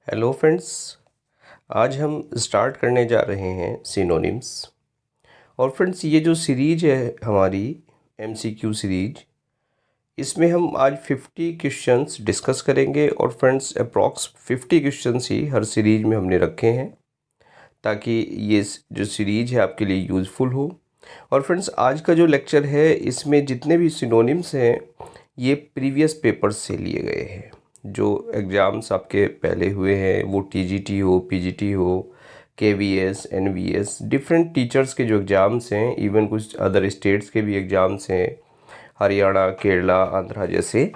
Hello friends. आज हम start करने जा रहे हैं सिनोनिम्स। और फ्रेंड्स, ये जो सीरीज है हमारी एमसीक्यू सीरीज, इसमें हम आज 50 क्वेश्चंस डिस्कस करेंगे। और फ्रेंड्स, अप्रॉक्स 50 क्वेश्चंस ही हर सीरीज में हमने रखे हैं ताकि ये जो सीरीज है आपके लिए यूज़फुल हो। और फ्रेंड्स, आज का जो लेक्चर है इसमें जितने भी सिनोनिम्स हैं ये प्रीवियस पेपर्स से लिए गए हैं। जो एग्ज़ाम्स आपके पहले हुए हैं, वो टीजीटी हो, पीजीटी हो, केवीएस, एनवीएस, डिफरेंट टीचर्स के जो एग्ज़ाम्स हैं, इवन कुछ अदर स्टेट्स के भी एग्ज़ाम्स हैं, हरियाणा, केरला, आंध्रा जैसे,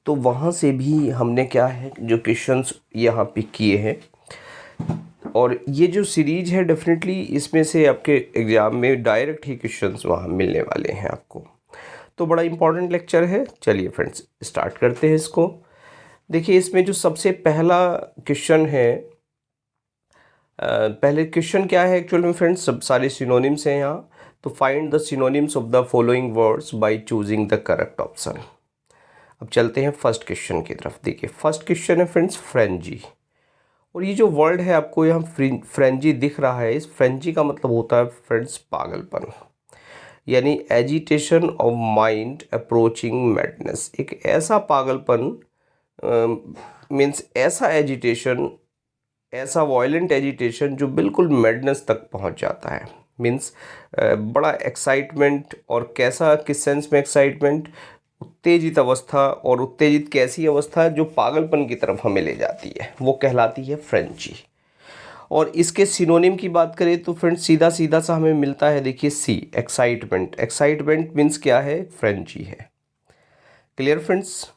तो वहाँ से भी हमने क्या है जो क्वेश्चंस यहाँ पिक किए हैं। और ये जो सीरीज है डेफिनेटली इसमें से आपके एग्ज़ाम में डायरेक्ट ही क्वेश्चंस वहाँ मिलने वाले हैं आपको। तो बड़ा इंपॉर्टेंट लेक्चर है। चलिए फ्रेंड्स, स्टार्ट करते हैं इसको। देखिए, इसमें जो सबसे पहला क्वेश्चन है, पहले क्वेश्चन क्या है एक्चुअल में फ्रेंड्स, सब सारे सिनोनिम्स हैं यहाँ। तो find the synonyms of the following words by choosing the correct option. अब चलते हैं फर्स्ट क्वेश्चन की तरफ। देखिए, फर्स्ट क्वेश्चन है फ्रेंड्स फ्रेंजी। और ये जो वर्ड है आपको यहाँ फ्रेंजी दिख रहा है, इस फ्रेंजी का मतलब होता है फ्रेंड्स पागलपन, यानी agitation of mind approaching madness. एक ऐसा पागलपन, मीन्स ऐसा एजिटेशन, ऐसा वायलेंट एजिटेशन जो बिल्कुल मैडनेस तक पहुंच जाता है। मीन्स बड़ा एक्साइटमेंट, और कैसा, किस सेंस में एक्साइटमेंट, उत्तेजित अवस्था। और उत्तेजित कैसी अवस्था जो पागलपन की तरफ हमें ले जाती है, वो कहलाती है फ्रेंची। और इसके सिनोनिम की बात करें तो फ्रेंड्स सीधा सीधा सा हमें मिलता है। देखिए, सी, एक्साइटमेंट। एक्साइटमेंट मीन्स क्या है, फ्रेंची है। Clear friends.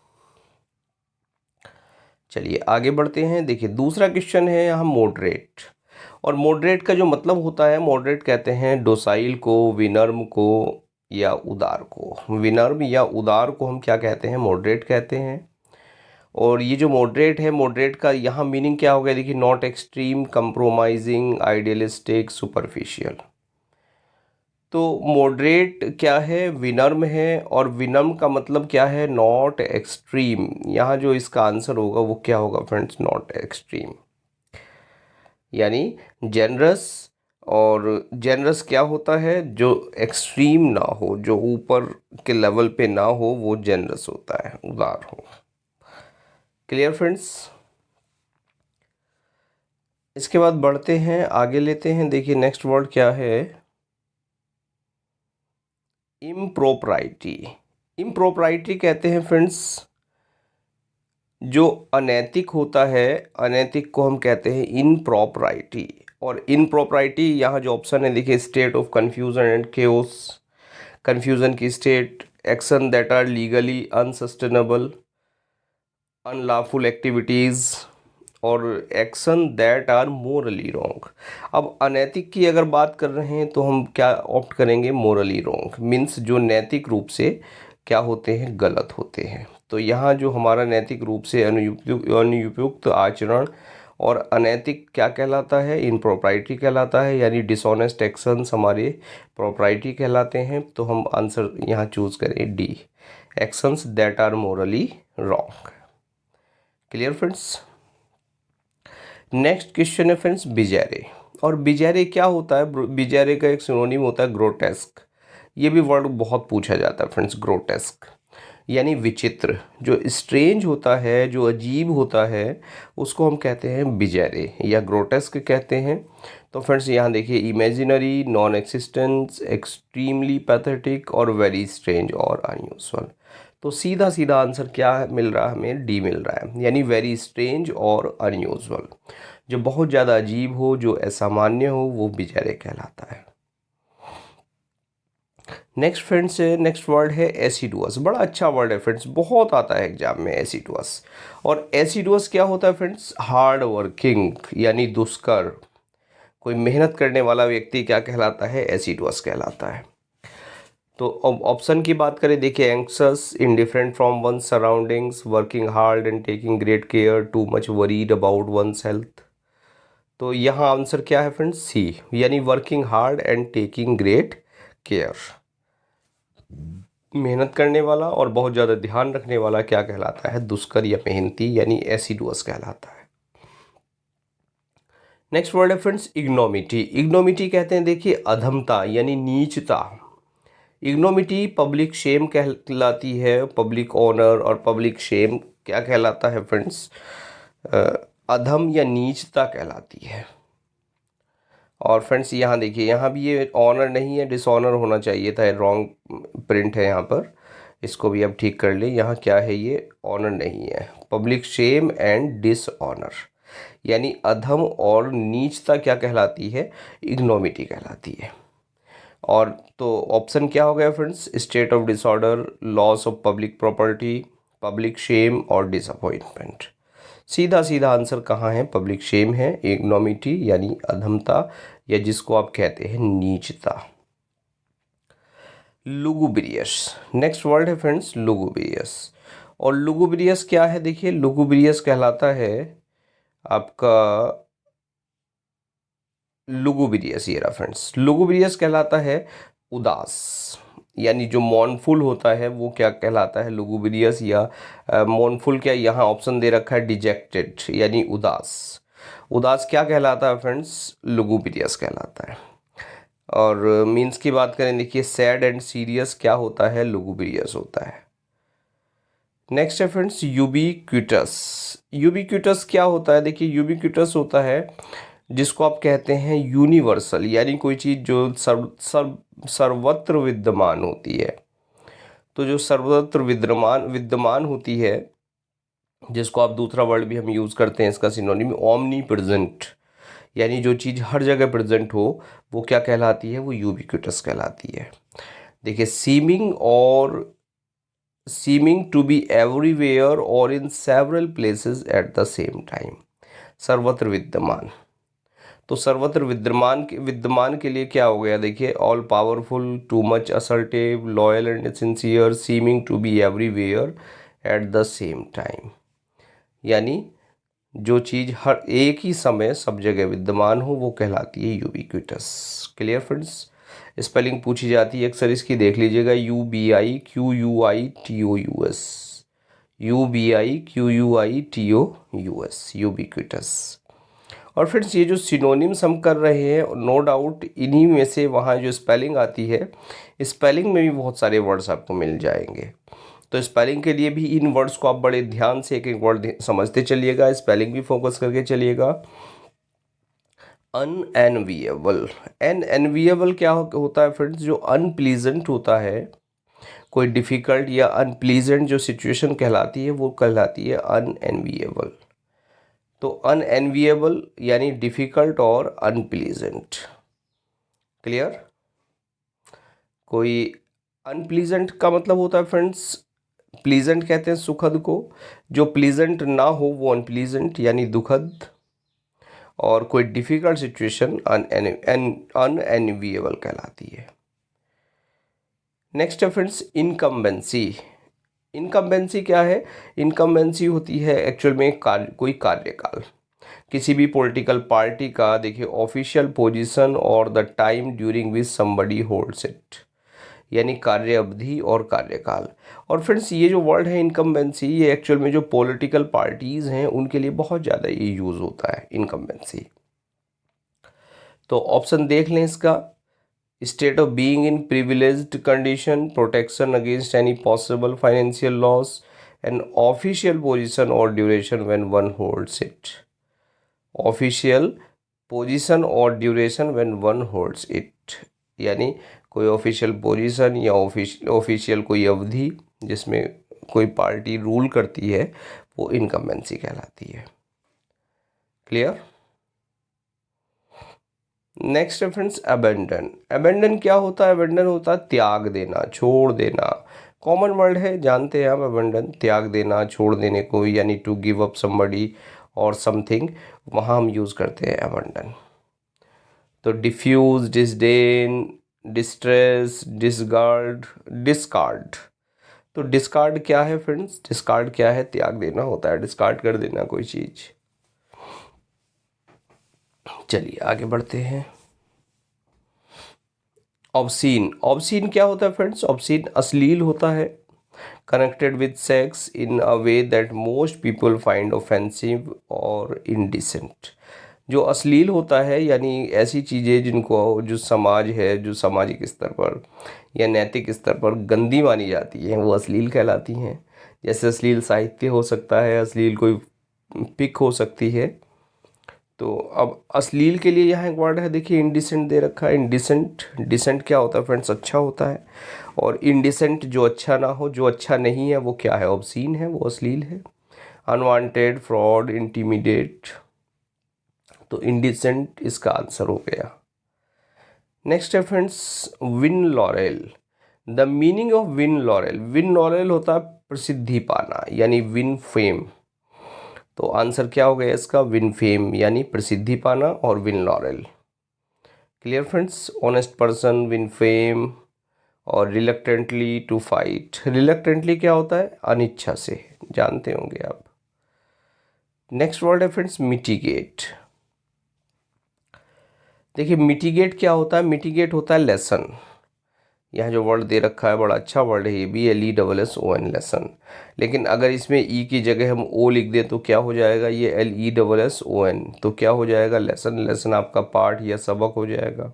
चलिए आगे बढ़ते हैं। देखिए, दूसरा क्वेश्चन है यहाँ मॉडरेट। और मॉडरेट का जो मतलब होता है, मॉडरेट कहते हैं डोसाइल को, विनम्र को या उदार को। विनम्र या उदार को हम क्या कहते हैं, मॉडरेट कहते हैं। और ये जो मॉडरेट है, मॉडरेट का यहाँ मीनिंग क्या हो गया, देखिए, not extreme, compromising, idealistic, superficial. तो मॉडरेट क्या है, विनम्र है। और विनम्र का मतलब क्या है, नॉट एक्सट्रीम। यहाँ जो इसका आंसर होगा वो क्या होगा फ्रेंड्स, नॉट एक्सट्रीम, यानी जेनरस। और जेनरस क्या होता है, जो एक्सट्रीम ना हो, जो ऊपर के लेवल पे ना हो, वो जेनरस होता है, उदार हो। Clear friends. इसके बाद बढ़ते हैं, आगे लेते हैं। देखिए, नेक्स्ट वर्ड क्या है, इम्प्रोप्राइटी। इम्प्रोप्राइटी कहते हैं फ्रेंड्स जो अनैतिक होता है, अनैतिक को हम कहते हैं इनप्रॉपराइटी। और इनप्रॉपराइटी यहाँ जो ऑप्शन है, देखिए, state of confusion and chaos, confusion की state, action that are legally unsustainable, unlawful activities, और action that are morally wrong. अब अनैतिक की अगर बात कर रहे हैं तो हम क्या ऑप्ट करेंगे, मोरली रॉन्ग, मीन्स जो नैतिक रूप से क्या होते हैं, गलत होते हैं। तो यहाँ जो हमारा नैतिक रूप से अनुपयुक्त आचरण और अनैतिक क्या कहलाता है, इनप्रॉपराइटी कहलाता है, यानी डिसऑनेस्ट एक्शंस हमारे प्रॉपराइटी कहलाते हैं। तो हम आंसर यहाँ चूज करें D, actions that are morally wrong. Clear friends. Next question है फ्रेंड्स बिजैरे। और बिजैरे क्या होता है, बिजैरे का एक सिनोनिम होता है ग्रोटेस्क। ये भी वर्ड बहुत पूछा जाता है फ्रेंड्स, ग्रोटेस्क यानी विचित्र, जो स्ट्रेंज होता है, जो अजीब होता है, उसको हम कहते हैं बिजैरे या ग्रोटेस्क कहते हैं। तो फ्रेंड्स यहाँ देखिए, imaginary, non existence, extremely pathetic और वेरी स्ट्रेंज और अनयूजुअल। तो सीधा सीधा आंसर क्या मिल रहा है हमें, डी मिल रहा है, यानी वेरी स्ट्रेंज और अनयूजुअल। जो बहुत ज़्यादा अजीब हो, जो असामान्य हो, वो बिजैरे कहलाता है। नेक्स्ट फ्रेंड्स, नेक्स्ट वर्ड है एसिडुअस। बड़ा अच्छा वर्ड है फ्रेंड्स, बहुत आता है एग्जाम में एसिडुअस। और एसिडुअस क्या होता है फ्रेंड्स, हार्ड वर्किंग, यानी दुष्कर, कोई मेहनत करने वाला व्यक्ति क्या कहलाता है, एसिडुअस कहलाता है। तो अब ऑप्शन की बात करें, देखिए, anxious, indifferent from one's surroundings, working hard and taking great care, too much worried about one's health. तो यहाँ आंसर क्या है फ्रेंड्स, सी, यानी working hard and taking great care. मेहनत करने वाला और बहुत ज़्यादा ध्यान रखने वाला क्या कहलाता है, दुष्कर या मेहनती, यानी एसिडुअस कहलाता है। नेक्स्ट वर्ड है फ्रेंड्स इग्नोमिटी। इग्नोमिटी कहते हैं देखिए अधमता यानी नीचता। इग्नोमिटी पब्लिक शेम कहलाती है, पब्लिक ऑनर और पब्लिक शेम क्या कहलाता है फ्रेंड्स? अधम या नीचता कहलाती है। और फ्रेंड्स यहाँ देखिए, यहाँ भी ये ऑनर नहीं है, डिसऑनर होना चाहिए था, रॉन्ग प्रिंट है यहाँ पर, इसको भी अब ठीक कर लें। यहाँ क्या है, ये ऑनर नहीं है, पब्लिक शेम एंड डिसऑनर, यानी अधम और नीचता क्या कहलाती है? इग्नोमिटी कहलाती है। और तो ऑप्शन क्या हो गया friends? State of disorder, loss of public property, public shame और डिसअपॉइंटमेंट। सीधा सीधा आंसर कहाँ है? पब्लिक शेम है, इग्नोमिटी यानी अधमता या जिसको आप कहते हैं नीचता। लुगुब्रियस, नेक्स्ट वर्ड है फ्रेंड्स लुगुब्रियस। और लुगुब्रियस क्या है? देखिए लुगुब्रियस कहलाता है आपका, लुगुब्रियस ये रहा फ्रेंड्स, लुगुब्रियस कहलाता है उदास, यानी जो मॉर्नफुल होता है वो क्या कहलाता है? लुगुब्रियस या मॉर्नफुल। क्या यहाँ ऑप्शन दे रखा है डिजेक्टेड यानी उदास। उदास क्या कहलाता है फ्रेंड्स? लुगुब्रियस कहलाता है। और मीन्स की बात करें देखिए सैड एंड सीरियस क्या होता है? लुगुब्रियस होता है। नेक्स्ट है फ्रेंड्स यूबिक्विटस। यूबिक्विटस क्या होता है? देखिए यूबिक्विटस होता है जिसको आप कहते हैं यूनिवर्सल, यानी कोई चीज़ जो सर्वत्र विद्यमान होती है। तो जो सर्वत्र विद्यमान होती है, जिसको आप दूसरा वर्ड भी हम यूज़ करते हैं इसका सिनोनिम ओमनी प्रेजेंट, यानी जो चीज़ हर जगह प्रेजेंट हो वो क्या कहलाती है? वो यूबिक्विटस कहलाती है। देखिए सीमिंग टू बी एवरीवेयर और in several places at the same time, सर्वत्र विद्यमान। तो सर्वत्र विद्यमान के लिए क्या हो गया? देखिए all powerful, too much assertive, loyal and sincere, seeming to be everywhere at the same time, यानी जो चीज़ हर एक ही समय सब जगह विद्यमान हो वो कहलाती है यूबिक्विटस। Clear friends? स्पेलिंग पूछी जाती है अक्सर इसकी, देख लीजिएगा, UBIQUITOUS, UBIQUITOUS, यूबिक्विटस। और फ्रेंड्स ये जो सिनोनिम्स हम कर रहे हैं, नो डाउट इन्हीं में से वहाँ जो स्पेलिंग आती है, स्पेलिंग में भी बहुत सारे वर्ड्स आपको मिल जाएंगे। तो स्पेलिंग के लिए भी इन वर्ड्स को आप बड़े ध्यान से एक एक वर्ड समझते चलिएगा, स्पेलिंग भी फोकस करके चलिएगा। अनएनविएबल, अनएनविएबल क्या होता है फ्रेंड्स? जो अनप्लीजेंट होता है, कोई डिफ़िकल्ट या अनप्लीजेंट जो सिचुएशन कहलाती है वो कहलाती है अनएनविएबल। तो अनएनविएबल यानी डिफ़िकल्ट और अनप्लीजेंट। क्लियर? कोई अनप्लीजेंट का मतलब होता है फ्रेंड्स, प्लीजेंट कहते हैं सुखद को, जो प्लीजेंट ना हो वो अनप्लीजेंट यानी दुखद, और कोई डिफ़िकल्ट सिचुएशन अनएनविएबल कहलाती है। नेक्स्ट है फ्रेंड्स इनकम्बेंसी। इनकम्बेंसी क्या है? इनकम्बेंसी होती है एक्चुअल में कोई कार्यकाल, किसी भी पॉलिटिकल पार्टी का, देखिए ऑफिशियल पोजीशन और the time during which somebody holds it, यानी कार्य अवधि और कार्यकाल। और फ्रेंड्स ये जो वर्ड है इनकम्बेंसी, ये एक्चुअल में जो पॉलिटिकल पार्टीज़ हैं उनके लिए बहुत ज़्यादा ये यूज़ होता है इनकम्बेंसी। तो ऑप्शन देख लें इसका, state of being in privileged condition, protection against any possible financial loss, an official position और duration when one holds it. Official position और duration when one holds it, यानी कोई ऑफिशियल पोजीशन या official कोई अवधि जिसमें कोई पार्टी रूल करती है वो इनकम्बेंसी कहलाती है। क्लियर? नेक्स्ट है फ्रेंड्स अबेंडन। अबेंडन क्या होता है? अबेंडन होता है त्याग देना, छोड़ देना। कॉमन वर्ड है, जानते हैं आप अबेंडन, त्याग देना, छोड़ देने को, यानी टू गिव अप समबडी और समथिंग, वहाँ हम यूज़ करते हैं अबेंडन। तो डिफ्यूज, डिसडेन, डिस्ट्रेस, डिस्कार्ड। तो डिस्कार्ड क्या है फ्रेंड्स? डिस्कार्ड क्या है? त्याग देना होता है, डिस्कार्ड कर देना कोई चीज़। चलिए आगे बढ़ते हैं। ऑब्सीन। ऑब्सीन क्या होता है फ्रेंड्स? ऑब्सीन अश्लील होता है, connected with sex in a way that most people find offensive और इनडिसेंट। जो अश्लील होता है यानी ऐसी चीज़ें जिनको जो समाज है, जो सामाजिक स्तर पर या नैतिक स्तर पर गंदी मानी जाती हैं, वो अश्लील कहलाती हैं। जैसे अश्लील साहित्य हो सकता है, अश्लील कोई पिक हो सकती है। तो अब अश्लील के लिए यहाँ एक वर्ड है, देखिए इनडिसेंट दे रखा है। इनडिसेंट, डिसेंट क्या होता है फ्रेंड्स? अच्छा होता है। और इनडिसेंट जो अच्छा ना हो, जो अच्छा नहीं है, वो क्या है? ऑब्सीन है, वो अश्लील है। अनवांटेड, फ्रॉड, इंटीमिडेट, तो इनडिसेंट इसका आंसर हो गया। नेक्स्ट है friends win laurel. The meaning of win laurel, win laurel होता है प्रसिद्धि पाना यानी विन फेम। तो आंसर क्या हो गया इसका? विन फेम यानी प्रसिद्धि पाना और win laurel. Clear friends? Honest person, win fame और रिलक्टेंटली टू फाइट। रिलक्टेंटली क्या होता है? अनिच्छा से, जानते होंगे आप। नेक्स्ट वर्ड है फ्रेंड्स मिटिगेट। देखिए मिटिगेट क्या होता है? मिटिगेट होता है लेसन। यहाँ जो वर्ड दे रखा है बड़ा अच्छा वर्ड है ये भी, LESSON, लेसन। लेकिन अगर इसमें ई की जगह हम ओ लिख दें तो क्या हो जाएगा? ये LESSON, तो क्या हो जाएगा? लेसन। लेसन आपका पाठ या सबक हो जाएगा।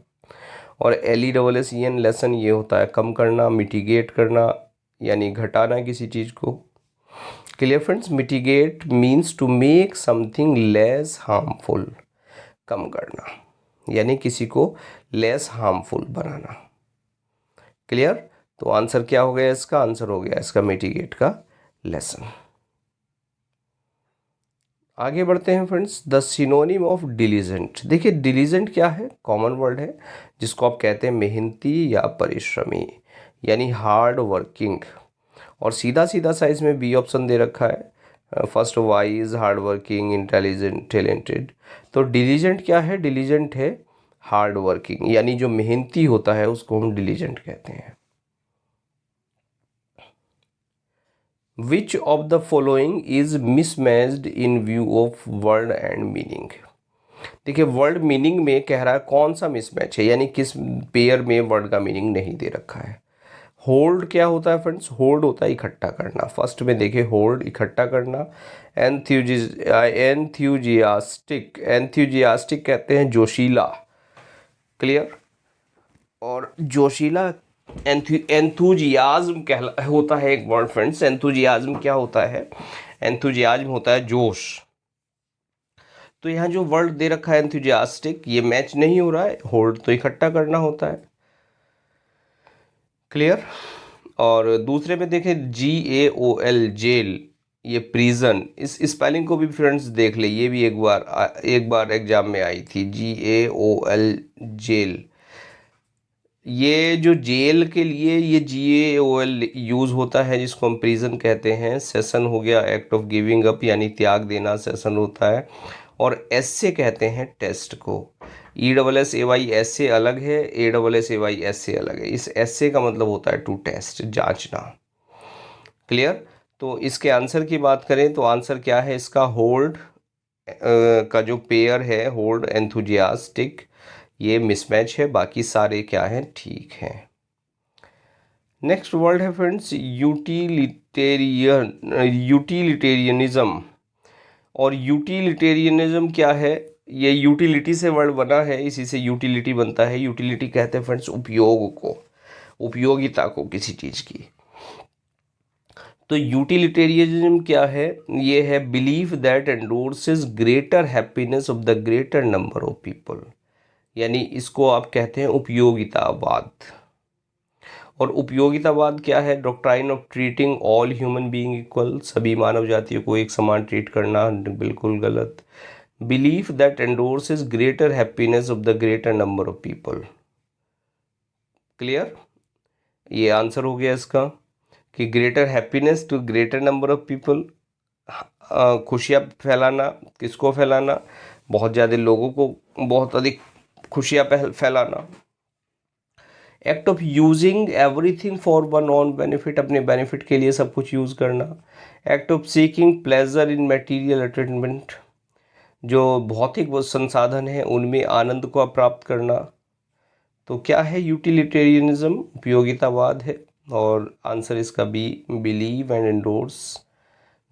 और LESSEN, लेसन, ये होता है कम करना, मिटिगेट करना यानी घटाना किसी चीज़ को। Clear friends? Mitigate means to make something less harmful, कम करना यानी किसी को लेस हार्मफुल बनाना। क्लियर? तो आंसर क्या हो गया इसका? आंसर हो गया इसका मिटिगेट का लेसन। आगे बढ़ते हैं friends, the synonym of diligent. देखिए डिलीजेंट क्या है? कॉमन वर्ड है जिसको आप कहते हैं मेहनती या परिश्रमी यानी हार्ड वर्किंग। और सीधा सीधा सा इसमें बी ऑप्शन दे रखा है। First wise, hard working, intelligent, talented. तो डिलीजेंट क्या है? डिलीजेंट है हार्ड वर्किंग यानी जो मेहनती होता है उसको हम डिलीजेंट कहते हैं। Which of the following is mismatched in view of word and meaning. देखिए वर्ड मीनिंग में कह रहा है कौन सा मिसमैच है यानी किस पेयर में वर्ड का मीनिंग नहीं दे रखा है। होल्ड क्या होता है फ्रेंड्स? होल्ड होता है इकट्ठा करना। फर्स्ट में देखिए होल्ड इकट्ठा करना। एंथ्यूजियास्टिक, एंथ्यूजियास्टिक कहते हैं जोशीला। क्लियर? और जोशीला एंथुजियाज्म कहला होता है एक वर्ड फ्रेंड्स। एंथुजियाज्म क्या होता है? एंथुजियाज्म होता है जोश। तो यहाँ जो वर्ड दे रखा है एंथुजियास्टिक, ये मैच नहीं हो रहा है। होल्ड तो इकट्ठा करना होता है। क्लियर? और दूसरे में देखें GAOL, जेल, ये प्रिजन। इस स्पेलिंग को भी फ्रेंड्स देख ले, ये भी एक बार एग्जाम में आई थी। GAOL, jail. ये जो जेल के लिए ये GAOL यूज़ होता है जिसको हम प्रिजन कहते हैं। सेशन हो गया एक्ट ऑफ गिविंग अप यानी त्याग देना, सेशन होता है। और एस्से कहते हैं टेस्ट को। ESSAY एस्से अलग है, ASSAY एस्से अलग है। इस एस्से का मतलब होता है टू टेस्ट, जांचना। क्लियर? तो इसके आंसर की बात करें तो आंसर क्या है इसका? होल्ड का जो पेयर है होल्ड एंथुजियास्टिक, ये मिसमैच है। बाकी सारे क्या हैं? ठीक हैं। नेक्स्ट वर्ड है फ्रेंड्स यूटिलिटेरियनिज्म। और यूटिलिटेरियनिज्म क्या है? ये यूटिलिटी से वर्ड बना है, इसी से यूटिलिटी बनता है। यूटिलिटी कहते हैं फ्रेंड्स उपयोग को, उपयोगिता को किसी चीज़ की। तो यूटिलिटेरियनिज्म क्या है? ये है belief that endorses greater happiness of the greater number of people, यानी इसको आप कहते हैं उपयोगितावाद। और उपयोगितावाद क्या है? Doctrine of treating all human being equal, सभी मानव जातियों को एक समान ट्रीट करना, बिल्कुल गलत। Belief that endorses greater happiness of the greater number of people. Clear? ये आंसर हो गया इसका कि greater happiness to greater number of people, खुशियाँ फैलाना। किसको फैलाना? बहुत ज़्यादा लोगों को, बहुत अधिक खुशियाँ फैलाना। Act of using everything for one on benefit, अपने बेनिफिट के लिए सब कुछ यूज़ करना। Act of seeking pleasure in material attainment, जो भौतिक वो संसाधन है उनमें आनंद को प्राप्त करना। तो क्या है? यूटिलिटेरियनिज्म, उपयोगितावाद है। और आंसर इसका B, believe and endorse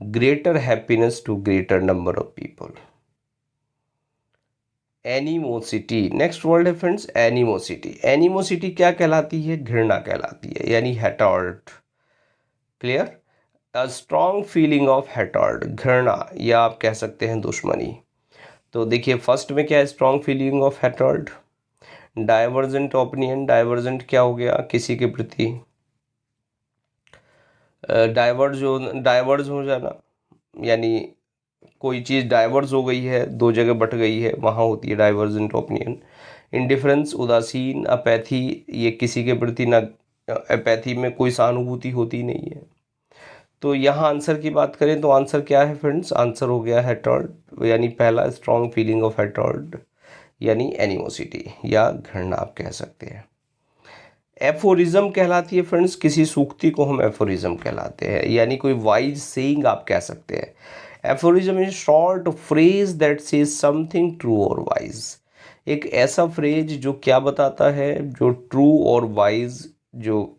greater happiness to greater number of people. Animosity, next word है फ्रेंड्स एनिमोसिटी। एनिमोसिटी क्या कहलाती है? घृणा कहलाती है, यानी hatred. Clear? A strong feeling of hatred, घृणा, या आप कह सकते हैं दुश्मनी। तो देखिए फर्स्ट में क्या है? Strong feeling of hatred. Divergent opinion, divergent क्या हो गया? किसी के प्रति डाइवर्ज हो जाना, यानी कोई चीज़ डाइवर्स हो गई है, दो जगह बट गई है, वहाँ होती है डाइवर्जेंट ओपिनियन। इंडिफरेंस, उदासीन, अपैथी, ये किसी के प्रति ना, अपैथी में कोई सहानुभूति होती नहीं है। तो यहाँ आंसर की बात करें तो आंसर क्या है फ्रेंड्स? आंसर हो गया हेटर्ड, यानी पहला स्ट्रॉन्ग फीलिंग ऑफ हेटर्ड, यानी एनिमोसिटी या घृणा आप कह सकते हैं। एफोरिज्म कहलाती है फ्रेंड्स, किसी सूक्ति को हम एफोरिज्म कहलाते हैं, यानी कोई वाइज सेइंग आप कह सकते हैं। Aphorism is short phrase that says something true और वाइज, एक ऐसा फ्रेज जो क्या बताता है? जो ट्रू और वाइज जो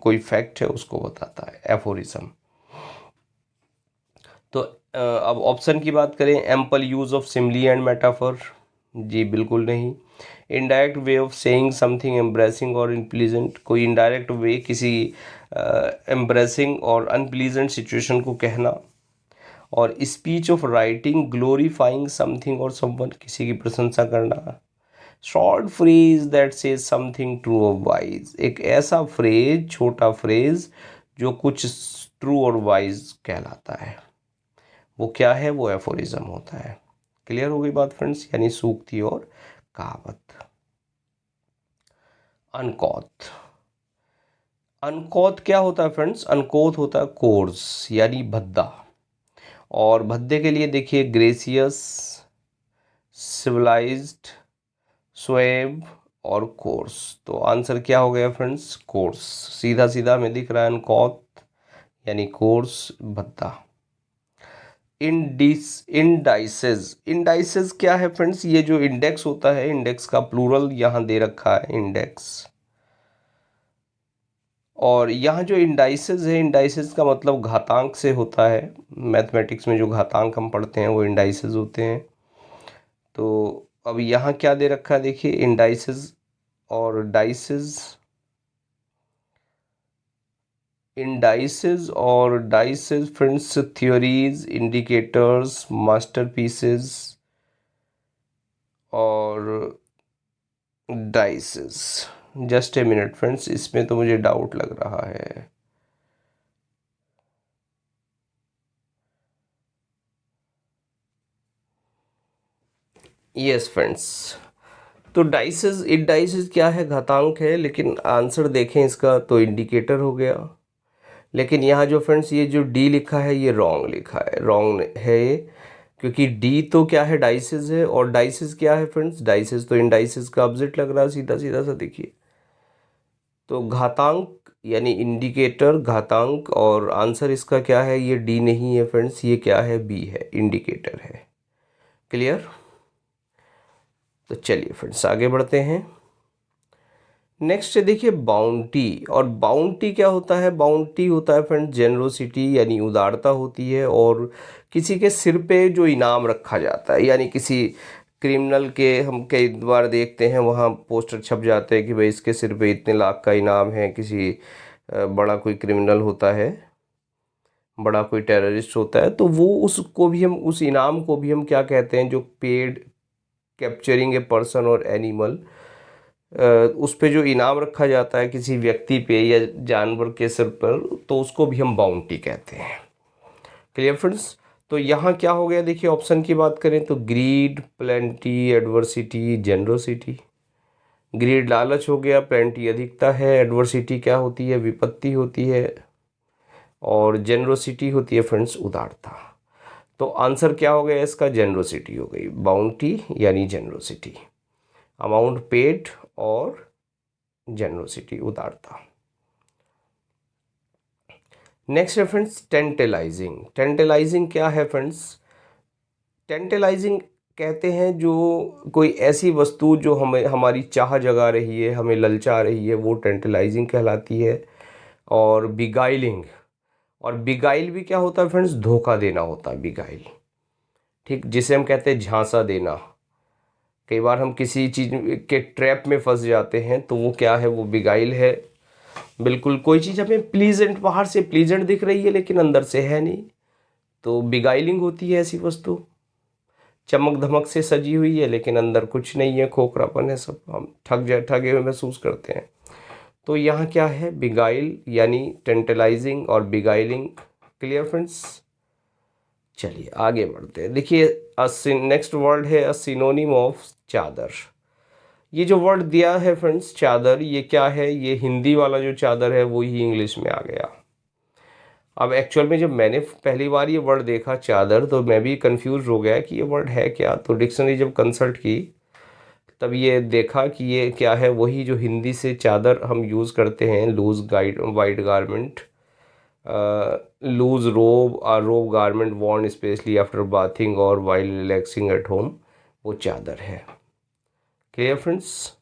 कोई फैक्ट है उसको बताता है, एफोरिज्म। तो अब ऑप्शन की बात करें, ample use of simile and metaphor, जी बिल्कुल नहीं। Indirect way of saying something embarrassing और अनप्लीजेंट, कोई इनडायरेक्ट वे किसी एम्ब्रेसिंग और अनप्लीजेंट सिचुएशन को कहना। और speech of writing glorifying something और समवन, किसी की प्रशंसा करना। Short phrase that says something true और वाइज, एक ऐसा फ्रेज, छोटा फ्रेज जो कुछ ट्रू और वाइज कहलाता है, वो क्या है? वो एफोरिज्म होता है। क्लियर हो गई बात फ्रेंड्स, यानी सूक्ति और कहावत। अनकोथ, अनकोथ क्या होता है फ्रेंड्स? अनकोथ होता है कोर्स, यानी भद्दा। और भद्दे के लिए देखिए ग्रेसियस, सिविलाइज्ड, स्वेब और कोर्स। तो आंसर क्या हो गया फ्रेंड्स? कोर्स, सीधा सीधा हमें दिख रहा है अनकोथ यानी कोर्स, भद्दा। इंडाइसेस, इंडाइसेस क्या है फ्रेंड्स? ये जो इंडेक्स होता है, इंडेक्स का प्लूरल यहाँ दे रखा है, इंडेक्स। और यहाँ जो इंडाइसेस है, इंडाइसेस का मतलब घातांक से होता है। मैथमेटिक्स में जो घातांक हम पढ़ते हैं वो इंडाइसेस होते हैं। तो अब यहाँ क्या दे रखा है देखिए, इंडाइसेस और डाइसेस, इंडाइसेस और dices friends, theories, indicators, masterpieces और dices. Just a minute friends, इसमें तो मुझे डाउट लग रहा है। यस फ्रेंड्स, तो डाइसेस, इट डाइसेस क्या है? घातांक है, लेकिन आंसर देखें इसका तो इंडिकेटर हो गया। लेकिन यहाँ जो फ्रेंड्स ये जो डी लिखा है ये रॉन्ग लिखा है, रॉन्ग है ये, क्योंकि डी तो क्या है? डाइसेस है, और डाइसेस क्या है फ्रेंड्स? डाइसेस तो इंडाइसेस का ऑपोजिट लग रहा है, सीधा सीधा सा देखिए। तो घातांक यानी इंडिकेटर, घातांक, और आंसर इसका क्या है? ये डी नहीं है फ्रेंड्स, ये क्या है? बी है, इंडिकेटर है। क्लियर? तो चलिए फ्रेंड्स आगे बढ़ते हैं। नेक्स्ट देखिए बाउंटी, और बाउंटी क्या होता है? बाउंटी होता है फ्रेंड्स जेनरोसिटी, यानी उदारता होती है, और किसी के सिर पे जो इनाम रखा जाता है, यानी किसी क्रिमिनल के हम कई बार देखते हैं वहाँ पोस्टर छप जाते हैं कि भाई इसके सिर पे इतने लाख का इनाम है। किसी बड़ा कोई क्रिमिनल होता है, बड़ा कोई टेररिस्ट होता है, तो वो उसको भी हम, उस इनाम को भी हम क्या कहते हैं? जो पेड कैप्चरिंग ए पर्सन और एनिमल, उस पे जो इनाम रखा जाता है किसी व्यक्ति पे या जानवर के सिर पर, तो उसको भी हम बाउंटी कहते हैं। Clear friends? तो यहाँ क्या हो गया देखिए, ऑप्शन की बात करें तो greed, plenty, adversity, generosity. Greed लालच हो गया, प्लेंटी अधिकता है, एडवर्सिटी क्या होती है? विपत्ति होती है, और जेनरोसिटी होती है फ्रेंड्स उदारता। तो आंसर क्या हो गया इसका? जेनरोसिटी हो गई, बाउंटी यानी जेनरोसिटी, अमाउंट पेड और जेनरोसिटी उदारता। नेक्स्ट है फ्रेंड्स टेंटलाइजिंग। टेंटलाइजिंग क्या है फ्रेंड्स? टेंटलाइजिंग कहते हैं जो कोई ऐसी वस्तु जो हमें, हमारी चाह जगा रही है, हमें ललचा रही है, वो टेंटलाइजिंग कहलाती है। और बिगाइलिंग, और बिगाइल भी क्या होता है फ्रेंड्स? धोखा देना होता है बिगाइल, ठीक, जिसे हम कहते हैं झांसा देना। कई बार हम किसी चीज़ के ट्रैप में फंस जाते हैं, तो वो क्या है, वो बिगाइल है। बिल्कुल कोई चीज़ हमें प्लीजेंट, बाहर से प्लीजेंट दिख रही है लेकिन अंदर से है नहीं, तो बिगाइलिंग होती है ऐसी वस्तु। चमक धमक से सजी हुई है लेकिन अंदर कुछ नहीं है, खोखरापन है, सब हम ठगे हुए महसूस करते हैं। तो यहाँ क्या है, बिगाइल यानी टेंटलाइजिंग और बिगाइलिंग। Clear friends? चलिए आगे बढ़ते हैं। देखिए नेक्स्ट वर्ड है अ सिनोनिम ऑफ चादर। ये जो वर्ड दिया है फ्रेंड्स, चादर, ये क्या है, ये हिंदी वाला जो चादर है वो ही इंग्लिश में आ गया। अब एक्चुअल में जब मैंने पहली बार ये वर्ड देखा चादर, तो मैं भी कंफ्यूज हो गया कि ये वर्ड है क्या। तो डिक्शनरी जब कंसल्ट की तब ये देखा कि ये क्या है, वही जो हिंदी से चादर हम यूज़ करते हैं, loose guide white garment, loose robe और robe garment worn specially after bathing और वाइल रिलैक्सिंग एट होम, वो चादर है। Clear friends?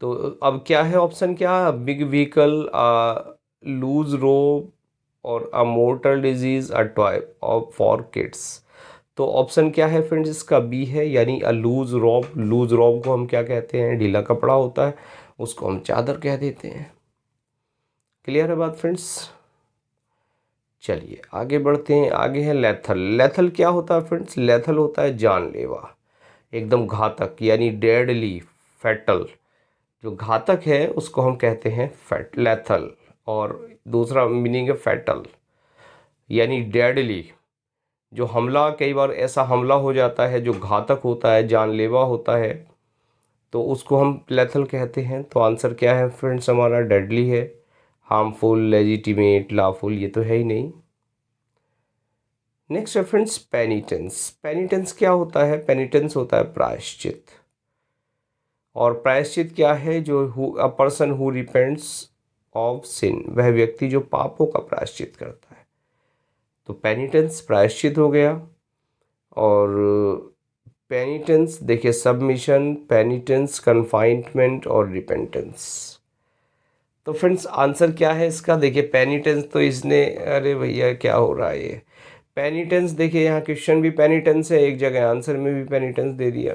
तो अब क्या है, ऑप्शन क्या है, बिग व्हीकल, लूज रोब और अ मोर्टल डिजीज, अ टॉय और फॉर किड्स। तो ऑप्शन क्या है फ्रेंड्स, इसका बी है, यानी अ लूज रॉब। लूज रॉब को हम क्या कहते हैं, ढीला कपड़ा होता है, उसको हम चादर कह देते हैं। क्लियर है बात फ्रेंड्स? चलिए आगे बढ़ते हैं। आगे है लेथल। लेथल क्या होता है फ्रेंड्स? लेथल होता है जानलेवा, एकदम घातक, यानी डेडली, फैटल। जो घातक है उसको हम कहते हैं लेथल, और दूसरा मीनिंग है फैटल, यानी डेडली। जो हमला, कई बार ऐसा हमला हो जाता है जो घातक होता है, जानलेवा होता है, तो उसको हम लेथल कहते हैं। तो आंसर क्या है फ्रेंड्स हमारा? डेडली है। हार्मफुल, लेजिटिमेट, लाफुल, ये तो है ही नहीं। नेक्स्ट है फ्रेंड्स पेनिटेंस। पेनिटेंस क्या होता है? पेनिटेंस होता है प्रायश्चित। और प्रायश्चित क्या है? जो a person who repents of sin, वह व्यक्ति जो पापों का प्रायश्चित करता है। तो पेनिटेंस प्रायश्चित हो गया। और पेनिटेंस देखिए, सबमिशन, पेनिटेंस, कन्फाइनमेंट और रिपेंटेंस। तो फ्रेंड्स आंसर क्या है इसका? देखिए पेनिटेंस तो इसने, अरे भैया क्या हो रहा है ये, पेनिटेंस देखिए यहाँ क्वेश्चन भी पेनिटेंस है, एक जगह आंसर में भी पेनिटेंस दे दिया।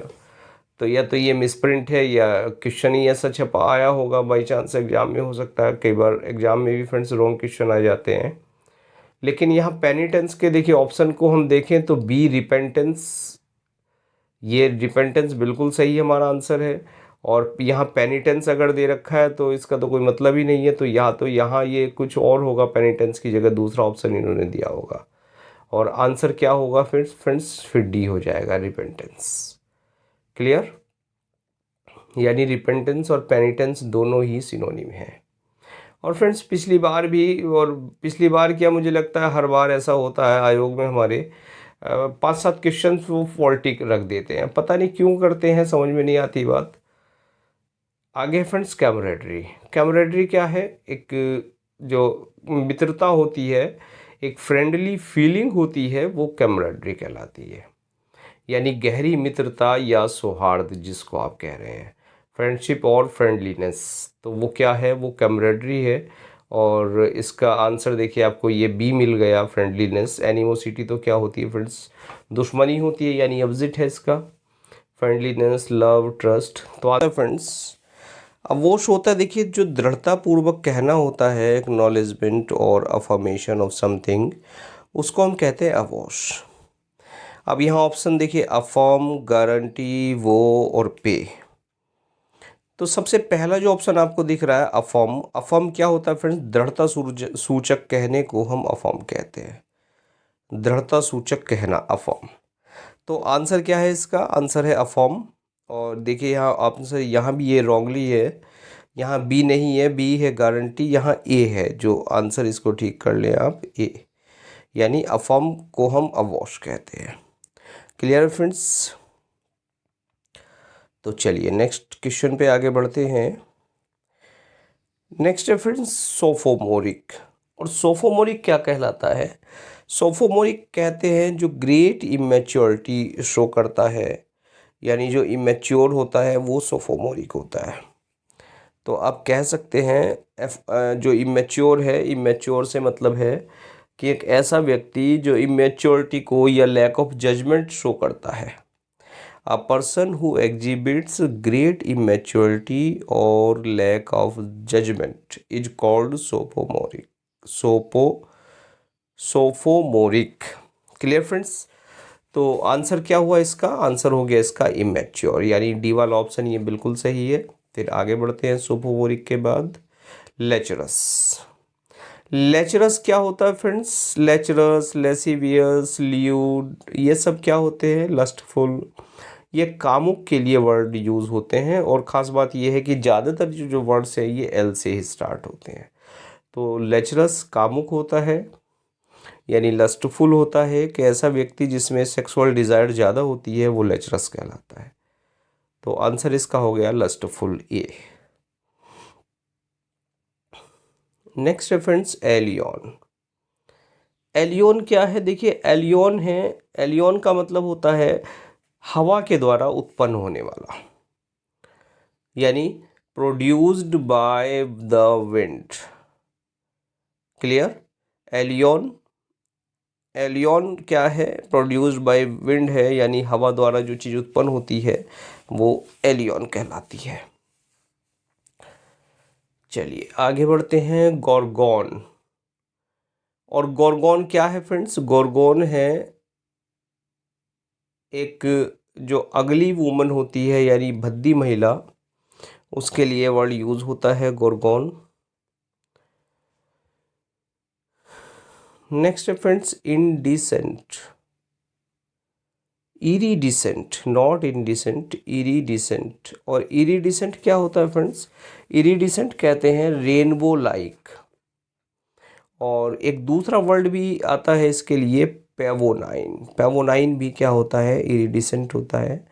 तो या तो ये मिसप्रिंट है या क्वेश्चन ही ऐसा छपा आया होगा, बाई चांस एग्जाम में हो सकता है। कई बार एग्जाम में भी फ्रेंड्स रॉन्ग क्वेश्चन आ जाते हैं। लेकिन यहाँ पेनिटेंस के देखिए ऑप्शन को हम देखें तो बी रिपेंटेंस, ये रिपेंटेंस बिल्कुल सही हमारा आंसर है। और यहाँ पेनिटेंस अगर दे रखा है तो इसका तो कोई मतलब ही नहीं है, तो यहाँ ये कुछ और होगा, पेनिटेंस की जगह दूसरा ऑप्शन इन्होंने दिया होगा। और आंसर क्या होगा फिर फ्रेंड्स? फिर डी हो जाएगा, रिपेंटेंस। क्लियर? यानी रिपेंटेंस और पेनिटेंस दोनों ही सिनोनिम हैं। और फ्रेंड्स पिछली बार भी, और पिछली बार क्या, मुझे लगता है हर बार ऐसा होता है आयोग में हमारे, 5-7 क्वेश्चन वो फॉल्टी रख देते हैं, पता नहीं क्यों करते हैं, समझ में नहीं आती बात। आगे फ्रेंड्स कैमरेडरी। कैमरेडरी क्या है? एक जो मित्रता होती है, एक फ्रेंडली फीलिंग होती है, वो कैमरेडरी कहलाती है। यानी गहरी मित्रता या सौहार्द जिसको आप कह रहे हैं, फ्रेंडशिप और फ्रेंडलीनेस, तो वो क्या है? वो कैमरेडरी है। और इसका आंसर देखिए आपको ये बी मिल गया, फ्रेंडलीनेस। एनिमोसिटी तो क्या होती है फ्रेंड्स? दुश्मनी होती है, यानी अपोजिट है इसका। Friendliness, love, trust. तो आता है फ्रेंड्स अवोश होता है, देखिए जो दृढ़ता पूर्वक कहना होता है, एक्नॉलेजमेंट और अफर्मेशन ऑफ समथिंग, उसको हम कहते हैं अवोश। अब यहाँ ऑप्शन देखिए, अफर्म, गारंटी, वो और पे। तो सबसे पहला जो ऑप्शन आपको दिख रहा है अफर्म, अफर्म क्या होता है फ्रेंड्स? दृढ़ता सूचक कहने को हम अफर्म कहते हैं। दृढ़ता सूचक कहना, अफर्म। तो आंसर क्या है इसका? आंसर है अफर्म। और देखिए यहाँ आंसर, यहाँ भी ये रॉन्गली है, यहाँ बी नहीं है, बी है गारंटी, यहाँ ए है जो आंसर, इसको ठीक कर लें आप, ए, यानी अफर्म को हम अवॉश कहते हैं। Clear friends? तो चलिए नेक्स्ट क्वेश्चन पे आगे बढ़ते हैं। नेक्स्ट है फ्रेंड्स सोफोमोरिक। और सोफोमोरिक क्या कहलाता है? सोफोमोरिक कहते हैं जो ग्रेट इमेच्योरिटी शो करता है, यानी जो इमेच्योर होता है वो सोफोमोरिक होता है। तो आप कह सकते हैं जो इमेच्योर है, इमेच्योर से मतलब है कि एक ऐसा व्यक्ति जो इमेच्योरिटी को या लैक ऑफ जजमेंट शो करता है। A person who exhibits great immaturity और lack of judgement is called sophomoric. Clear friends. तो आंसर क्या हुआ इसका? आंसर हो गया इसका इमेच्योर, यानी डी वाला ऑप्शन ये बिल्कुल सही है। फिर आगे बढ़ते हैं सोफोमोरिक के बाद लेचरस। लेचरस क्या होता है फ्रेंड्स? लेचरस, लेसिवियस, ल्यूड, ये सब क्या होते हैं? लस्टफुल। ये कामुक के लिए वर्ड यूज़ होते हैं, और ख़ास बात ये है कि ज़्यादातर जो वर्ड्स है ये एल से ही स्टार्ट होते हैं। तो लेचरस कामुक होता है, यानी लस्टफुल होता है कि ऐसा व्यक्ति जिसमें सेक्सुअल डिज़ायर ज़्यादा होती है वो लेचरस कहलाता है। तो आंसर इसका हो गया लस्टफुल ए। नेक्स्ट है फ्रेंड्स एलियन। एलियन क्या है? देखिए एलियन है, एलियन का मतलब होता है हवा के द्वारा उत्पन्न होने वाला, यानी produced by the wind. Clear. Alien, alien क्या है? प्रोड्यूस्ड बाय विंड है, यानी हवा द्वारा जो चीज़ उत्पन्न होती है वो एलियन कहलाती है। चलिए आगे बढ़ते हैं गोर्गोन। और गोर्गोन क्या है फ्रेंड्स? गोर्गोन है एक जो अगली वूमन होती है, यानी भद्दी महिला, उसके लिए वर्ड यूज़ होता है गोर्गोन। नेक्स्ट है friends indecent. Iridescent, not indecent, iridescent. और इरीडिसेंट क्या होता है फ्रेंड्स? इरीडिसेंट कहते हैं रेनबो लाइक। और एक दूसरा वर्ड भी आता है इसके लिए, पेवोनाइन। पेवोनाइन भी क्या होता है? इरिडिसेंट होता है,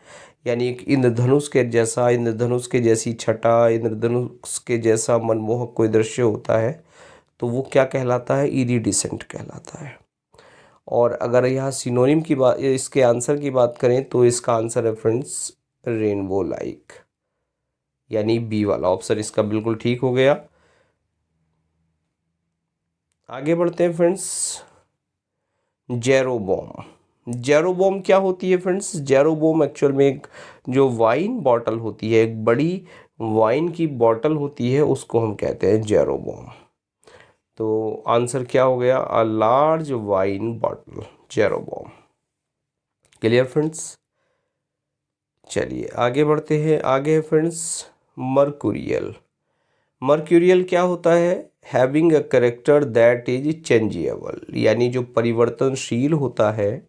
यानी एक इंद्रधनुष के जैसा, इंद्रधनुष के जैसी छटा, इंद्रधनुष के जैसा मनमोहक कोई दृश्य होता है, तो वो क्या कहलाता है? इरिडिसेंट कहलाता है। और अगर यहाँ सिनोनिम की बात, इसके आंसर की बात करें तो इसका आंसर है फ्रेंड्स रेनबो लाइक, यानी बी वाला ऑप्शन इसका बिल्कुल ठीक हो गया। आगे बढ़ते हैं फ्रेंड्स जेरोबोम। जेरोबोम क्या होती है फ्रेंड्स? जेरोबोम एक्चुअल में एक जो वाइन बॉटल होती है, एक बड़ी वाइन की बॉटल होती है, उसको हम कहते हैं जेरोबोम। तो आंसर क्या हो गया? A large wine bottle, jeroboam. Clear friends. चलिए आगे बढ़ते हैं। आगे है फ्रेंड्स मर्कुरियल। मर्क्यूरियल क्या होता है? Having a character that is changeable, यानी जो परिवर्तनशील होता है,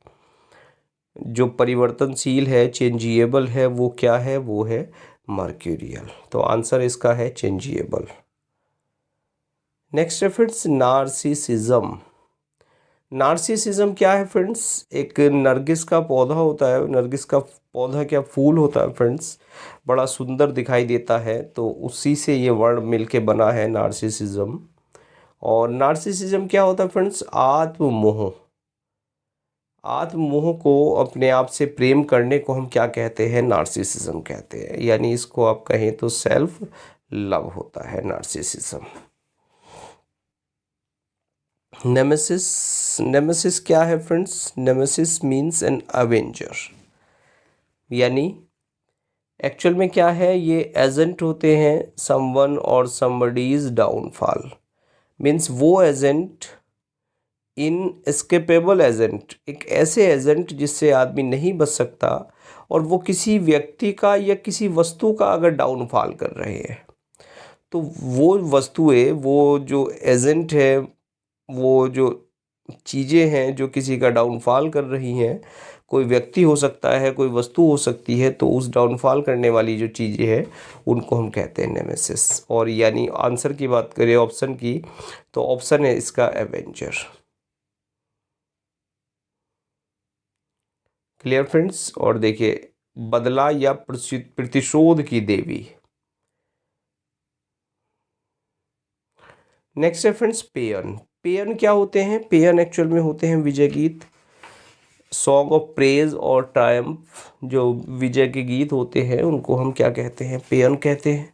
जो परिवर्तनशील है, चेंजिएबल है, वो क्या है? वो है मर्क्यूरियल। तो आंसर इसका है चेंजिएबल। नेक्स्ट है फ्रेंड्स नार्सिसिज्म। नार्सिसिज्म क्या है फ्रेंड्स? एक नरगिस का पौधा होता है, नरगिस का पौधा क्या फूल होता है फ्रेंड्स, बड़ा सुंदर दिखाई देता है, तो उसी से ये वर्ड मिलके बना है नार्सिसिज्म। और नार्सिसिज्म क्या होता है फ्रेंड्स? आत्ममोह। आत्ममोह को, अपने आप से प्रेम करने को हम क्या कहते हैं? नार्सिसिज्म कहते हैं, यानी इसको आप कहें तो सेल्फ लव होता है नार्सिसिज्म। नेमेसिस। नेमेसिस क्या है friends? Nemesis means an avenger, यानी एक्चुअल में क्या है? ये एजेंट होते हैं समवन और समबडीज डाउनफॉल। मीन्स वो एजेंट, इनएस्केपेबल एजेंट, एक ऐसे एजेंट जिससे आदमी नहीं बच सकता, और वो किसी व्यक्ति का या किसी वस्तु का अगर डाउनफॉल कर रहे हैं, तो वो वस्तुएं, वो जो एजेंट है, वो जो चीज़ें हैं जो किसी का डाउनफॉल कर रही हैं, कोई व्यक्ति हो सकता है, कोई वस्तु हो सकती है, तो उस डाउनफॉल करने वाली जो चीज़ें हैं उनको हम कहते हैं नेमेसिस। और यानी आंसर की बात करें ऑप्शन की, तो ऑप्शन है इसका एवेंजर। Clear friends. और देखिए बदला या प्रतिशोध की देवी। नेक्स्ट है फ्रेंड्स पेयन। पेयन क्या होते हैं? पेयन एक्चुअल में होते हैं विजय गीत, सॉन्ग ऑफ प्रेज और ट्रायम्फ। जो विजय के गीत होते हैं उनको हम क्या कहते हैं? पेयन कहते हैं।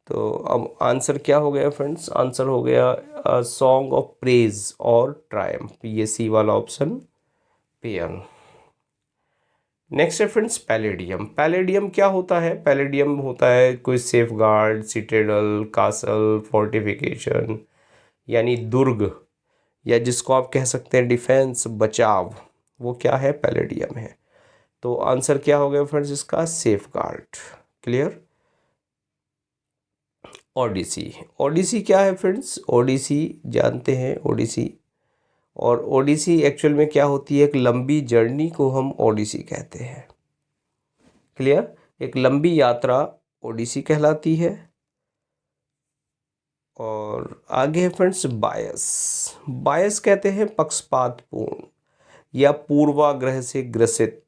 तो अब आंसर क्या हो गया फ्रेंड्स? आंसर हो गया सॉन्ग ऑफ प्रेज और ट्रायम्फ, ये सी वाला ऑप्शन पेयन। नेक्स्ट है फ्रेंड्स पैलेडियम। पैलेडियम क्या होता है? पैलेडियम होता है कोई safe guard, citadel, castle, fortification, यानी दुर्ग, या जिसको आप कह सकते हैं डिफेंस, बचाव, वो क्या है? पैलेडियम है। तो आंसर क्या हो गया फ्रेंड्स इसका? Safeguard. Clear. Odyssey. Odyssey क्या है फ्रेंड्स? ओडिसी जानते हैं, ओडिसी। और ओडिसी एक्चुअल में क्या होती है? एक लंबी जर्नी को हम ओडिसी कहते हैं। क्लियर। एक लंबी यात्रा ओडिसी कहलाती है। और आगे है फ्रेंड्स बायस। बायस कहते हैं पक्षपातपूर्ण या पूर्वाग्रह से ग्रसित।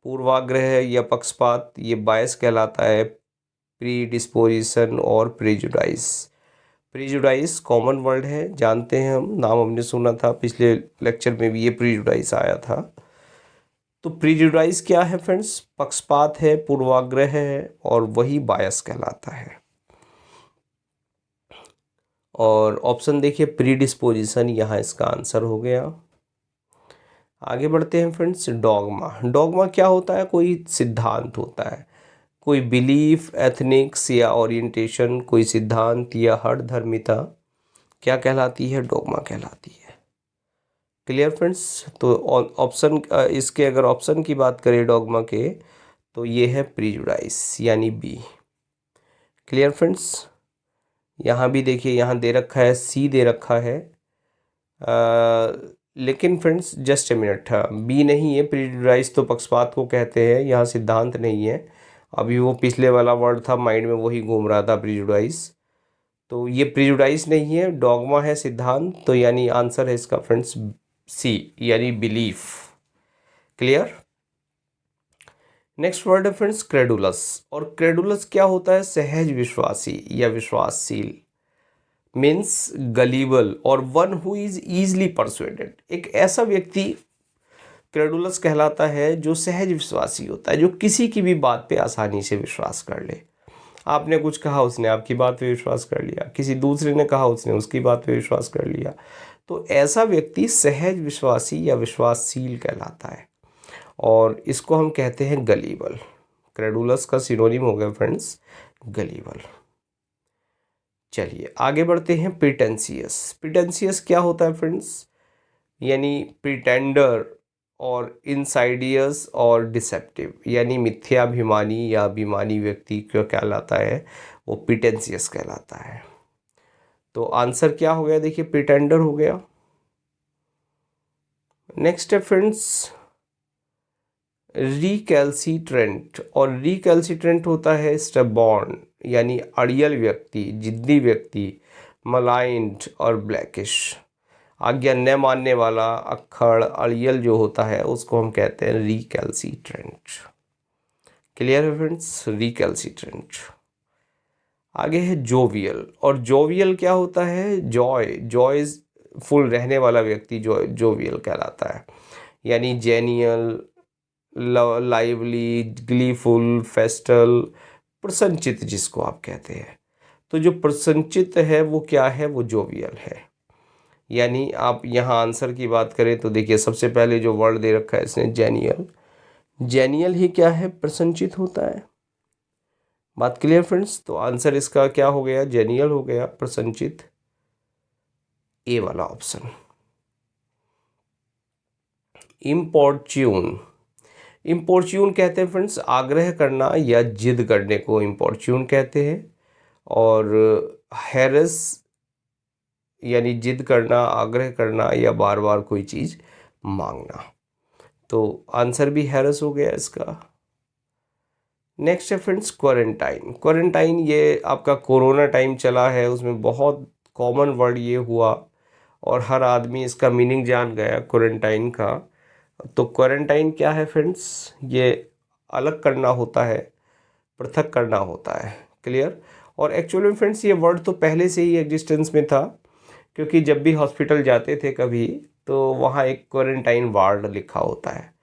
पूर्वाग्रह या पक्षपात, ये बायस कहलाता है। प्री डिस्पोजिशन और प्रेजुडाइस। प्रेजुडाइस कॉमन वर्ड है, जानते हैं हम, नाम हमने सुना था, पिछले लेक्चर में भी ये प्रेजुडाइस आया था। तो प्रेजुडाइस क्या है फ्रेंड्स? पक्षपात है, पूर्वाग्रह है, और वही बायस कहलाता है। और ऑप्शन देखिए प्री डिस्पोजिशन, यहाँ इसका आंसर हो गया। आगे बढ़ते हैं फ्रेंड्स डॉगमा। डॉगमा क्या होता है? कोई सिद्धांत होता है, कोई बिलीफ, एथनिक्स या ओरिएंटेशन, कोई सिद्धांत या हठ धर्मिता क्या कहलाती है? डॉगमा कहलाती है। Clear friends. तो ऑप्शन इसके अगर ऑप्शन की बात करें डॉगमा के, तो ये है प्रीजुडाइस यानी बी। Clear friends. यहाँ भी देखिए, यहाँ दे रखा है सी दे रखा है, लेकिन फ्रेंड्स जस्ट ए मिनट, हाँ बी नहीं है। प्रीजुडाइस तो पक्षपात को कहते हैं, यहाँ सिद्धांत नहीं है। अभी वो पिछले वाला वर्ड था माइंड में, वही घूम रहा था प्रीजुडाइस। तो ये प्रीजुडाइस नहीं है, डॉगमा है, सिद्धांत। तो यानी आंसर है इसका फ्रेंड्स सी यानी बिलीफ। क्लियर। नेक्स्ट वर्ड है फ्रेंड्स क्रेडुलस। और क्रेडुलस क्या होता है? सहज विश्वासी या विश्वासशील, मीन्स गलीबल और वन हु इज ईजली परsuaded। एक ऐसा व्यक्ति क्रेडुलस कहलाता है जो सहज विश्वासी होता है, जो किसी की भी बात पे आसानी से विश्वास कर ले। आपने कुछ कहा, उसने आपकी बात पे विश्वास कर लिया, किसी दूसरे ने कहा, उसने उसकी बात पे विश्वास कर लिया। तो ऐसा व्यक्ति सहज विश्वासी या विश्वासशील कहलाता है, और इसको हम कहते हैं गलीबल। क्रेडुलस का सिनोनिम हो गया फ्रेंड्स गलीबल। चलिए आगे बढ़ते हैं प्रिटेंशियस। प्रिटेंशियस क्या होता है फ्रेंड्स? यानी प्रिटेंडर और इनसाइडियस और डिसेप्टिव, यानी मिथ्याभिमानी या अभिमानी व्यक्ति क्या कहलाता है? वो प्रिटेंशियस कहलाता है। तो आंसर क्या हो गया? देखिए प्रिटेंडर हो गया। नेक्स्ट है फ्रेंड्स रिकैल्सिट्रेंट। और रिकैल्सिट्रेंट होता है स्टबॉर्न यानी अड़ियल व्यक्ति, जिद्दी व्यक्ति, मलाइंड और ब्लैकिश, आज्ञा न मानने वाला, अक्खड़, अड़ियल जो होता है उसको हम कहते हैं रिकैल्सिट्रेंट। क्लियर है फ्रेंड्स? रिकैल्सिट्रेंट। आगे है जोवियल। और जोवियल क्या होता है? जॉय फुल रहने वाला व्यक्ति जोवियल कहलाता है, यानी जेनियल, लाइवली, ग्लीफुल, फेस्टल, प्रसन्नचित जिसको आप कहते हैं। तो जो प्रसन्नचित है वो क्या है? वो जोवियल है। यानी आप यहाँ आंसर की बात करें तो देखिए सबसे पहले जो वर्ड दे रखा है इसने जेनियल, जेनियल ही क्या है? प्रसन्नचित होता है। बात क्लियर फ्रेंड्स। तो आंसर इसका क्या हो गया? जेनियल हो गया, प्रसन्नचित, ए वाला ऑप्शन। इम्पोर्च्यून। इम्पोर्च्यून कहते हैं फ्रेंड्स आग्रह करना या जिद करने को इम्पोर्च्यून कहते हैं। और हैरस यानी जिद करना, आग्रह करना या बार बार कोई चीज़ मांगना। तो आंसर भी हैरस हो गया इसका। नेक्स्ट है फ्रेंड्स क्वारंटाइन। क्वारंटाइन ये आपका कोरोना टाइम चला है, उसमें बहुत कॉमन वर्ड ये हुआ और हर आदमी इसका मीनिंग जान गया क्वारंटाइन का। तो क्वारंटाइन क्या है फ्रेंड्स? ये अलग करना होता है, पृथक करना होता है। क्लियर। और एक्चुअली में फ्रेंड्स ये वर्ड तो पहले से ही एग्जिस्टेंस में था, क्योंकि जब भी हॉस्पिटल जाते थे कभी तो वहाँ एक क्वारंटाइन वार्ड लिखा होता है।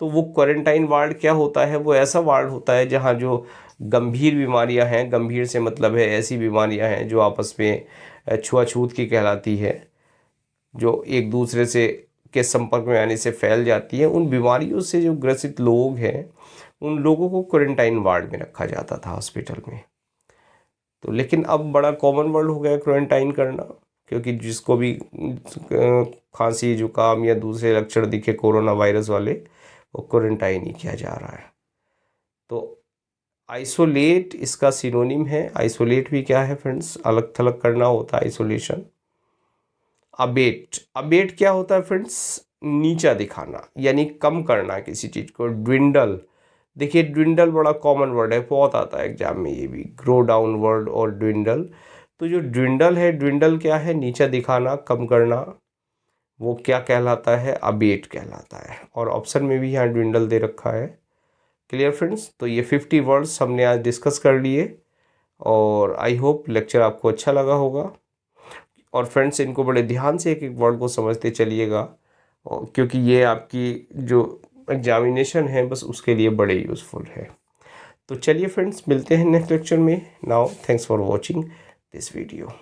तो वो क्वारंटाइन वार्ड क्या होता है? वो ऐसा वार्ड होता है जहाँ जो गंभीर बीमारियाँ हैं, गंभीर से मतलब है ऐसी बीमारियाँ हैं जो आपस में छुआछूत की कहलाती है, जो एक दूसरे से के संपर्क में आने से फैल जाती है, उन बीमारियों से जो ग्रसित लोग हैं उन लोगों को क्वारंटाइन वार्ड में रखा जाता था हॉस्पिटल में। तो लेकिन अब बड़ा कॉमन वर्ड हो गया क्वारंटाइन करना, क्योंकि जिसको भी खांसी जुकाम या दूसरे लक्षण दिखे कोरोना वायरस वाले, वो क्वारंटाइन ही किया जा रहा है। तो आइसोलेट इसका सिनोनिम है। आइसोलेट भी क्या है फ्रेंड्स, अलग थलग करना होता है आइसोलेशन। अबेट क्या होता है फ्रेंड्स, नीचा दिखाना यानी कम करना किसी चीज़ को। ड्विंडल, देखिए ड्विंडल बड़ा कॉमन वर्ड है, बहुत आता है एग्जाम में ये भी, ग्रो डाउन वर्ड और ड्विंडल। तो जो ड्विंडल है, ड्विंडल क्या है, नीचा दिखाना, कम करना, वो क्या कहलाता है, अबेट कहलाता है। और ऑप्शन में भी यहाँ ड्विंडल दे रखा है। क्लियर फ्रेंड्स, तो ये 50 वर्ड्स हमने आज डिस्कस कर लिए और आई होप लेक्चर आपको अच्छा लगा होगा। और फ्रेंड्स इनको बड़े ध्यान से एक एक वर्ड को समझते चलिएगा, क्योंकि ये आपकी जो एग्जामिनेशन है बस उसके लिए बड़े यूज़फुल है। तो चलिए फ्रेंड्स, मिलते हैं नेक्स्ट लेक्चर में। Now thanks for watching this video.